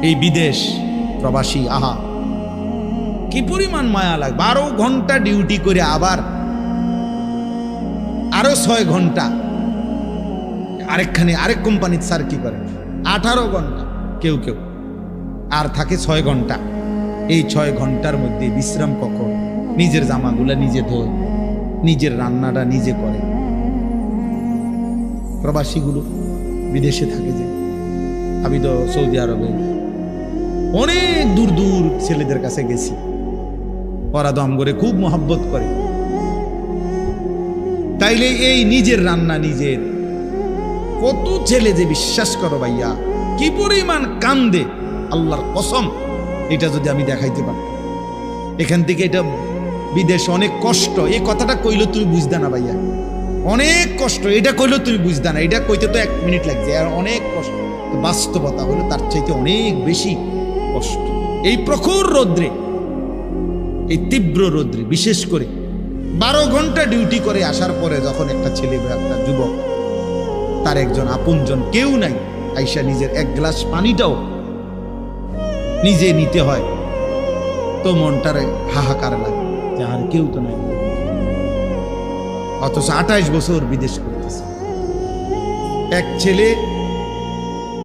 এই বিদেশ প্রবাসী, আহা কি পরিমাণ মায়া লাগে। 12 ঘন্টা ডিউটি করে আবার আরো 6 ঘন্টা আরেক কোম্পানির স্যার কি করে 18 ঘন্টা, কেউ কেউ আর থাকে 6 ঘন্টা। এই 6 ঘন্টার মধ্যে বিশ্রাম কখন? নিজের জামাগুলা নিজে ধোয়, নিজের রান্নাটা নিজে করে। প্রবাসীগুলো বিদেশে থাকে, যে আমি তো সৌদি আরবে অনেক দূর দূর ছেলেদের কাছে গেছি, ওরা দম করে খুব মহব্বত করে। তাইলে এই নিজের রান্না নিজের, কত ছেলে যে বিশ্বাস করো ভাইয়া কি পরিমাণ কান্দে, আল্লাহর কসম। এটা যদি আমি দেখাইতে পারতাম। এখান থেকে এটা বিদেশ অনেক কষ্ট, এই কথাটা কইলে তুমি বুঝদা না ভাইয়া, অনেক কষ্ট। এটা কইলে তুমি বুঝদা না, এটা কইতে তো 1 মিনিট লাগছে, আর অনেক কষ্ট। বাস্তবতা হলো তার চাইতে অনেক বেশি কষ্ট। এই প্রখর রৌদ্রে, এই তীব্র রৌদ্রে, বিশেষ করে 12 ঘন্টা ডিউটি করে আসার পরে যখন একটা ছেলে বা একটা যুবক, তার একজন আপনজন কেউ নাই, আইসা নিজের 1 গ্লাস পানিটাও নিজে নিতে হয়, তো মনটারে হাহাকার লাগে যে আর কেউ তো নাই। অথচ 28 বছর বিদেশ করতেছে। এক ছেলে